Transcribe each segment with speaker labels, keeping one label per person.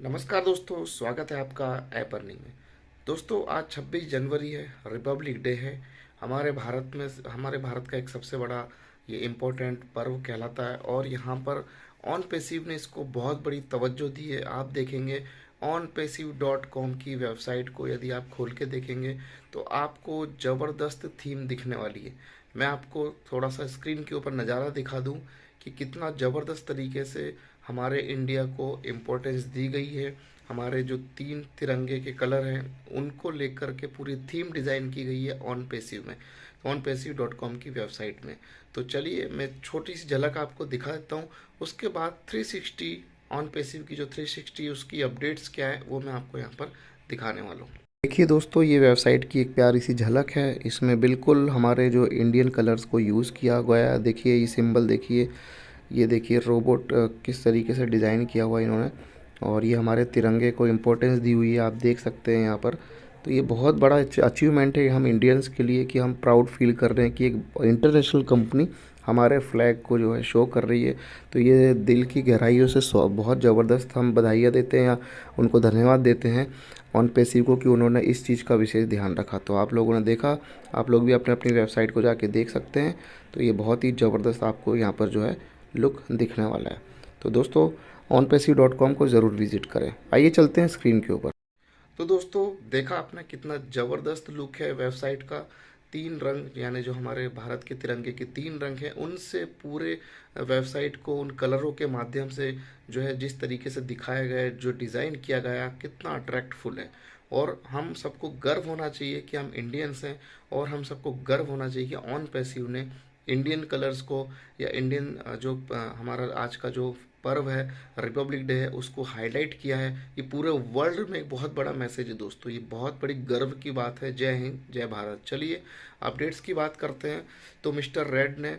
Speaker 1: नमस्कार दोस्तों, स्वागत है आपका ऐप अर्निंग में। दोस्तों, आज 26 जनवरी है, रिपब्लिक डे है। हमारे भारत का एक सबसे बड़ा ये इम्पोर्टेंट पर्व कहलाता है और यहाँ पर ऑन पैसिव ने इसको बहुत बड़ी तवज्जो दी है। आप देखेंगे onpassive.com की वेबसाइट को यदि आप खोल के देखेंगे तो आपको ज़बरदस्त थीम दिखने वाली है। मैं आपको थोड़ा सा स्क्रीन के ऊपर नज़ारा दिखा दूँ कि कितना ज़बरदस्त तरीके से हमारे इंडिया को इम्पोर्टेंस दी गई है। हमारे जो 3 तिरंगे के कलर हैं उनको लेकर के पूरी थीम डिज़ाइन की गई है ऑन पैसिव में, onpassive.com की वेबसाइट में। तो चलिए मैं छोटी सी झलक आपको दिखा देता हूँ। उसके बाद 360 ऑन पैसिव की जो 360 उसकी अपडेट्स क्या है वो मैं आपको यहाँ पर दिखाने वाला हूँ। देखिए दोस्तों, ये वेबसाइट की एक प्यारी सी झलक है। इसमें बिल्कुल हमारे जो इंडियन कलर्स को यूज़ किया गया है। देखिए ये सिंबल देखिए, ये देखिए रोबोट किस तरीके से डिज़ाइन किया हुआ है इन्होंने, और ये हमारे तिरंगे को इम्पोर्टेंस दी हुई है, आप देख सकते हैं यहाँ पर। तो ये बहुत बड़ा अचीवमेंट है हम इंडियंस के लिए कि हम प्राउड फील कर रहे हैं कि एक इंटरनेशनल कंपनी हमारे फ्लैग को जो है शो कर रही है। तो ये दिल की गहराइयों से बहुत ज़बरदस्त हम बधाइयाँ देते हैं या उनको धन्यवाद देते हैं ऑन पैसिव को कि उन्होंने इस चीज़ का विशेष ध्यान रखा। तो आप लोगों ने देखा, आप लोग भी अपने अपनी वेबसाइट को जाके देख सकते हैं। तो ये बहुत ही ज़बरदस्त आपको यहाँ पर जो है लुक दिखने वाला है। तो दोस्तों, onpassive.com को ज़रूर विज़िट करें। आइए चलते हैं स्क्रीन के ऊपर। तो दोस्तों, देखा आपने कितना ज़बरदस्त लुक है वेबसाइट का। 3 रंग यानी जो हमारे भारत के तिरंगे के 3 रंग हैं उनसे पूरे वेबसाइट को उन कलरों के माध्यम से जो है जिस तरीके से दिखाया गया है, जो डिज़ाइन किया गया, कितना अट्रैक्टफुल है। और हम सबको गर्व होना चाहिए कि हम इंडियंस हैं, और हम सबको गर्व होना चाहिए कि ऑन पैसिव ने इंडियन कलर्स को या इंडियन हमारा आज का जो पर्व है, रिपब्लिक डे है, उसको हाईलाइट किया है। ये पूरे वर्ल्ड में एक बहुत बड़ा मैसेज है दोस्तों, ये बहुत बड़ी गर्व की बात है। जय हिंद, जय भारत। चलिए अपडेट्स की बात करते हैं। तो मिस्टर रेड ने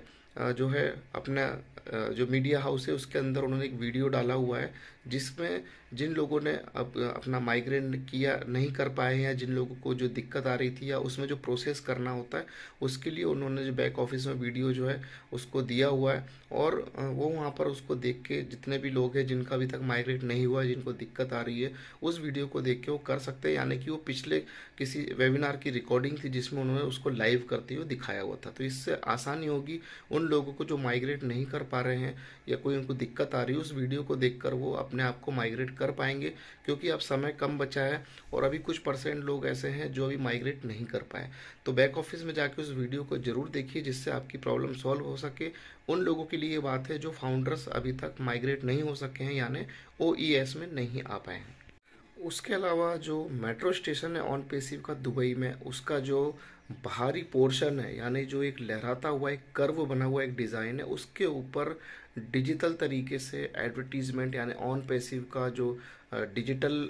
Speaker 1: जो है अपना जो मीडिया हाउस है उसके अंदर उन्होंने एक वीडियो डाला हुआ है जिसमें जिन लोगों ने अब अपना माइग्रेन किया नहीं कर पाए या जिन लोगों को जो दिक्कत आ रही थी या उसमें जो प्रोसेस करना होता है उसके लिए उन्होंने जो बैक ऑफिस में वीडियो जो है उसको दिया हुआ है। और वो वहाँ पर उसको देख के जितने भी लोग हैं जिनका अभी तक माइग्रेट नहीं हुआ है, जिनको दिक्कत आ रही है, उस वीडियो को देख के वो कर सकते हैं। यानी कि वो पिछले किसी वेबिनार की रिकॉर्डिंग थी जिसमें उन्होंने उसको लाइव करते हुए दिखाया हुआ था। तो इससे आसानी होगी उन लोगों को जो माइग्रेट नहीं कर पा रहे हैं या कोई उनको दिक्कत आ रही है, उस वीडियो को देखकर वो अपने आप को माइग्रेट कर पाएंगे, क्योंकि अब समय कम बचा है और अभी कुछ परसेंट लोग ऐसे हैं जो अभी माइग्रेट नहीं कर पाए। तो बैक ऑफिस में जाके उस वीडियो को जरूर देखिए जिससे आपकी प्रॉब्लम सॉल्व हो सके। उन लोगों के लिए ये बात है जो फाउंडर्स अभी तक माइग्रेट नहीं हो सके हैं, यानी OES में नहीं आ पाए हैं। उसके अलावा जो मेट्रो स्टेशन है ऑन पैसिव का दुबई में, उसका जो बाहरी पोर्शन है यानी जो एक लहराता हुआ एक कर्व बना हुआ एक डिज़ाइन है, उसके ऊपर डिजिटल तरीके से एडवर्टीजमेंट यानी ऑन पैसिव का जो डिजिटल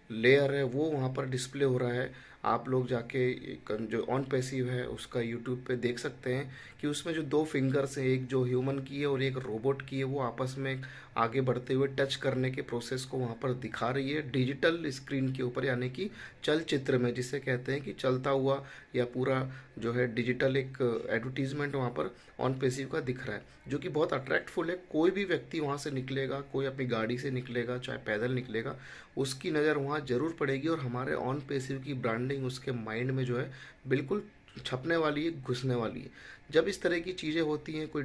Speaker 1: लेयर है वो वहाँ पर डिस्प्ले हो रहा है। आप लोग जाके जो ऑन पैसिव है उसका यूट्यूब पे देख सकते हैं कि उसमें जो 2 फिंगर्स हैं, एक जो ह्यूमन की है और एक रोबोट की है, वो आपस में आगे बढ़ते हुए टच करने के प्रोसेस को वहाँ पर दिखा रही है डिजिटल स्क्रीन के ऊपर, यानी कि चलचित्र में, जिसे कहते हैं कि चलता हुआ या पूरा जो है डिजिटल एक एडवर्टीजमेंट वहाँ पर ऑन पैसिव का दिख रहा है, जो कि बहुत अट्रैक्टफुल है। कोई भी व्यक्ति वहाँ से निकलेगा, कोई अपनी गाड़ी से निकलेगा, चाहे पैदल निकलेगा, उसकी नज़र वहाँ ज़रूर पड़ेगी और हमारे ऑन पैसिव की ब्रांडिंग उसके माइंड में जो है बिल्कुल छपने वाली है, घुसने वाली है। जब इस तरह की चीज़ें होती हैं, कोई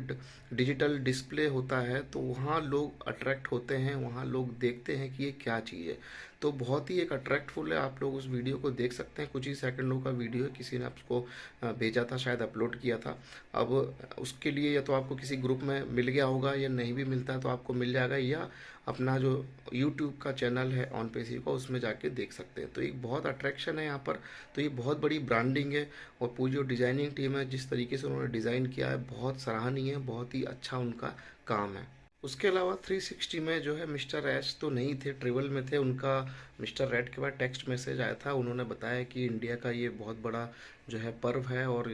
Speaker 1: डिजिटल डिस्प्ले होता है, तो वहाँ लोग अट्रैक्ट होते हैं, वहाँ लोग देखते हैं कि ये क्या चीज़ है। तो बहुत ही एक अट्रैक्टफुल है। आप लोग उस वीडियो को देख सकते हैं, कुछ ही सेकंडों का वीडियो है, किसी ने आपको भेजा था, शायद अपलोड किया था। अब उसके लिए या तो आपको किसी ग्रुप में मिल गया होगा या नहीं भी मिलता है तो आपको मिल जाएगा, या अपना जो यूट्यूब का चैनल है ऑन पैसिव का उसमें जाके देख सकते हैं। तो एक बहुत अट्रैक्शन है यहाँ पर। तो ये बहुत बड़ी ब्रांडिंग है और पूरी जो डिज़ाइनिंग टीम है जिस तरीके से उन्होंने डिज़ाइन किया है बहुत सराहनीय है, बहुत ही अच्छा उनका काम है। उसके अलावा 360 में जो है मिस्टर एस तो नहीं थे, ट्रेवल में थे। उनका मिस्टर रेड के बाद टेक्स्ट मैसेज आया था, उन्होंने बताया कि इंडिया का ये बहुत बड़ा जो है पर्व है और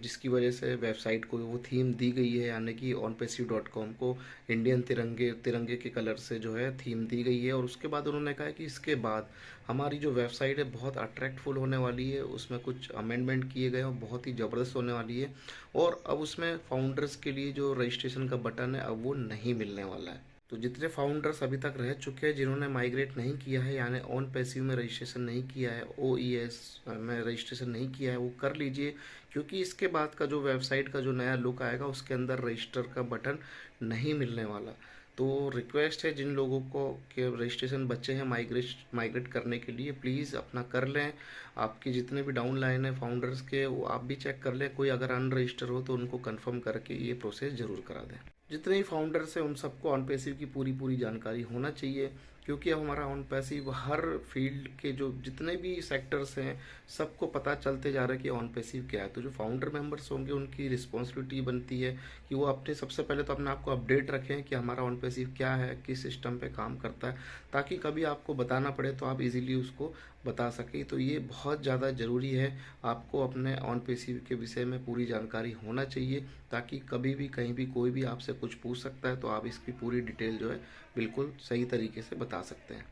Speaker 1: जिसकी वजह से वेबसाइट को वो थीम दी गई है, यानी कि onpassive.com को इंडियन तिरंगे तिरंगे के कलर से जो है थीम दी गई है। और उसके बाद उन्होंने कहा कि इसके बाद हमारी जो वेबसाइट है बहुत अट्रैक्टफुल होने वाली है, उसमें कुछ अमेंडमेंट किए गए और बहुत ही ज़बरदस्त होने वाली है। और अब उसमें फाउंडर्स के लिए जो रजिस्ट्रेशन का बटन है अब वो नहीं मिलने वाला है। तो जितने फाउंडर्स अभी तक रह चुके हैं जिन्होंने माइग्रेट नहीं किया है, यानी ऑन पैसिव में रजिस्ट्रेशन नहीं किया है, OES में रजिस्ट्रेशन नहीं किया है, वो कर लीजिए। क्योंकि इसके बाद का जो वेबसाइट का जो नया लुक आएगा उसके अंदर रजिस्टर का बटन नहीं मिलने वाला। तो रिक्वेस्ट है जिन लोगों को के रजिस्ट्रेशन बच्चे हैं माइग्रेट करने के लिए, प्लीज़ अपना कर लें। आपके जितने भी डाउन लाइन है फाउंडर्स के, वो आप भी चेक कर लें। कोई अगर अनरजिस्टर हो तो उनको कंफर्म करके ये प्रोसेस ज़रूर करा दें। जितने ही फाउंडर्स हैं उन सबको ऑन पैसिव की पूरी पूरी जानकारी होना चाहिए। क्योंकि अब हमारा ऑन पैसिव हर फील्ड के जो जितने भी सेक्टर्स हैं सबको पता चलते जा रहा है कि ऑन पैसिव क्या है। तो जो फाउंडर मेंबर्स होंगे उनकी रिस्पॉन्सिबिलिटी बनती है कि वो अपने सबसे पहले तो अपने आप को अपडेट रखें कि हमारा ऑन पैसिव क्या है, किस सिस्टम पे काम करता है, ताकि कभी आपको बताना पड़े तो आप इजीली उसको बता सकें। तो ये बहुत ज़्यादा ज़रूरी है, आपको अपने ऑन पैसिव के विषय में पूरी जानकारी होना चाहिए, ताकि कभी भी कहीं भी कोई भी आपसे कुछ पूछ सकता है तो आप इसकी पूरी डिटेल जो है बिल्कुल सही तरीके से बता सकते हैं।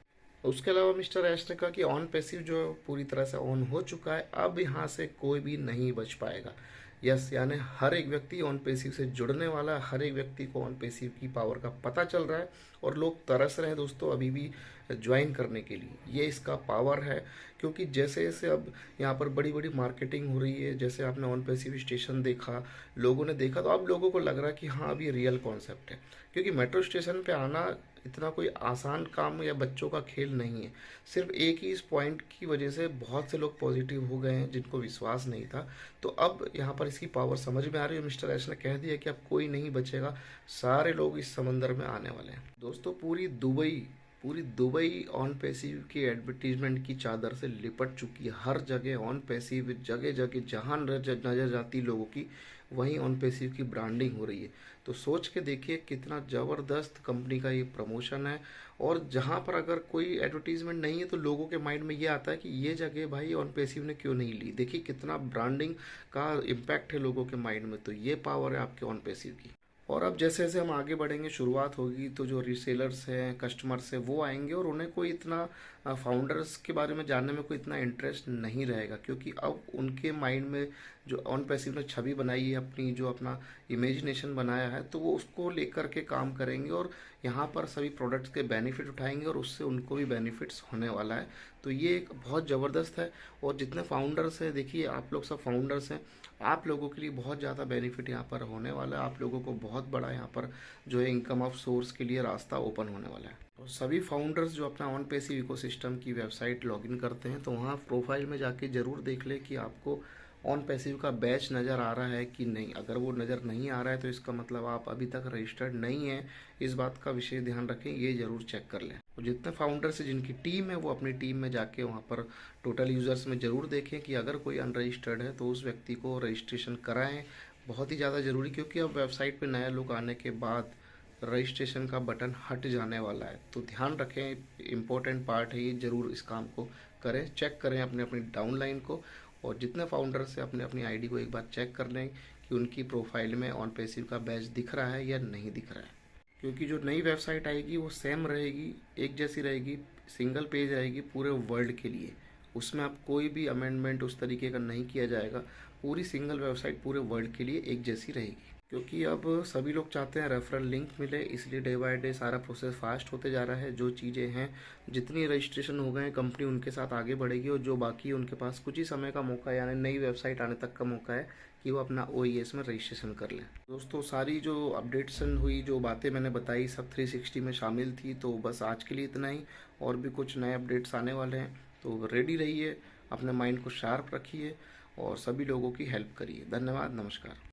Speaker 1: उसके अलावा मिस्टर ऐश ने कहा कि ऑन पैसिव जो है पूरी तरह से ऑन हो चुका है, अब यहाँ से कोई भी नहीं बच पाएगा। यस, यानी हर एक व्यक्ति ऑन पैसिव से जुड़ने वाला है, हर एक व्यक्ति को ऑन पैसिव की पावर का पता चल रहा है और लोग तरस रहे हैं दोस्तों अभी भी ज्वाइन करने के लिए। ये इसका पावर है। क्योंकि जैसे जैसे अब यहाँ पर बड़ी बड़ी मार्केटिंग हो रही है, जैसे आपने ऑन पैसिव स्टेशन देखा, लोगों ने देखा, तो अब लोगों को लग रहा है कि हाँ अब ये रियल कॉन्सेप्ट है। क्योंकि मेट्रो स्टेशन पे आना इतना कोई आसान काम या बच्चों का खेल नहीं है। सिर्फ एक ही इस पॉइंट की वजह से बहुत से लोग पॉजिटिव हो गए हैं जिनको विश्वास नहीं था। तो अब यहाँ पर इसकी पावर समझ में आ रही है। मिस्टर एस ने कह दिया कि अब कोई नहीं बचेगा, सारे लोग इस समंदर में आने वाले हैं। दोस्तों पूरी दुबई ऑन पैसिव की एडवर्टीजमेंट की चादर से लिपट चुकी है। हर जगह ऑन पैसिव, जगह जगह जहाँ नजर जाती लोगों की वहीं ऑन पैसिव की ब्रांडिंग हो रही है। तो सोच के देखिए कितना ज़बरदस्त कंपनी का ये प्रमोशन है। और जहाँ पर अगर कोई एडवर्टीजमेंट नहीं है तो लोगों के माइंड में ये आता है कि ये जगह भाई ऑन पैसिव ने क्यों नहीं ली। देखिए कितना ब्रांडिंग का इम्पैक्ट है लोगों के माइंड में। तो ये पावर है आपके ऑन पैसिव की। और अब जैसे जैसे हम आगे बढ़ेंगे, शुरुआत होगी, तो जो रीसेलर्स हैं, कस्टमर्स हैं, वो आएंगे और उन्हें कोई इतना फाउंडर्स के बारे में जानने में कोई इतना इंटरेस्ट नहीं रहेगा। क्योंकि अब उनके माइंड में जो ऑन पैसिव ने छवि बनाई है, अपनी जो अपना इमेजिनेशन बनाया है, तो वो उसको लेकर के काम करेंगे और यहाँ पर सभी प्रोडक्ट्स के बेनिफिट उठाएंगे और उससे उनको भी बेनिफिट्स होने वाला है। तो ये एक बहुत ज़बरदस्त है। और जितने फाउंडर्स हैं, देखिए आप लोग सब फाउंडर्स हैं, आप लोगों के लिए बहुत ज़्यादा बेनिफिट यहाँ पर होने वाला है। आप लोगों को बहुत बड़ा यहाँ पर जो है इनकम ऑफ सोर्स के लिए रास्ता ओपन होने वाला है। और सभी फाउंडर्स जो अपना ऑन पैसिव इकोसिस्टम की वेबसाइट लॉगिन करते हैं तो वहाँ प्रोफाइल में जाके ज़रूर देख ले कि आपको ऑन पैसिव का बैच नज़र आ रहा है कि नहीं। अगर वो नज़र नहीं आ रहा है तो इसका मतलब आप अभी तक रजिस्टर्ड नहीं है। इस बात का विशेष ध्यान रखें, ये ज़रूर चेक कर लें। और जितने फाउंडर्स हैं जिनकी टीम है वो अपनी टीम में जाके वहाँ पर टोटल यूज़र्स में ज़रूर देखें कि अगर कोई अनरजिस्टर्ड है तो उस व्यक्ति को रजिस्ट्रेशन कराएं। बहुत ही ज़्यादा ज़रूरी, क्योंकि अब वेबसाइट पर नया लुक आने के बाद रजिस्ट्रेशन का बटन हट जाने वाला है। तो ध्यान रखें, इम्पोर्टेंट पार्ट है ये, ज़रूर इस काम को करें। चेक करें अपने अपनी डाउनलाइन को, और जितने फाउंडर्स से अपने अपनी आईडी को एक बार चेक कर लें कि उनकी प्रोफाइल में ऑन पैसिव का बैच दिख रहा है या नहीं दिख रहा है। क्योंकि जो नई वेबसाइट आएगी वो सेम रहेगी, एक जैसी रहेगी, सिंगल पेज रहेगी पूरे वर्ल्ड के लिए। उसमें आप कोई भी अमेंडमेंट उस तरीके का नहीं किया जाएगा। पूरी सिंगल वेबसाइट पूरे वर्ल्ड के लिए एक जैसी रहेगी। क्योंकि अब सभी लोग चाहते हैं रेफरल लिंक मिले, इसलिए डे बाय डे सारा प्रोसेस फास्ट होते जा रहा है। जो चीज़ें हैं, जितनी रजिस्ट्रेशन हो गए हैं, कंपनी उनके साथ आगे बढ़ेगी, और जो बाकी है उनके पास कुछ ही समय का मौका है, यानी नई वेबसाइट आने तक का मौका है कि वो अपना OES में रजिस्ट्रेशन कर लें। दोस्तों सारी जो अपडेट्सन हुई, जो बातें मैंने बताई, सब 360 में शामिल थी। तो बस आज के लिए इतना ही, और भी कुछ नए अपडेट्स आने वाले हैं। तो रेडी रहिए, अपने माइंड को शार्प रखिए और सभी लोगों की हेल्प करिए। धन्यवाद, नमस्कार।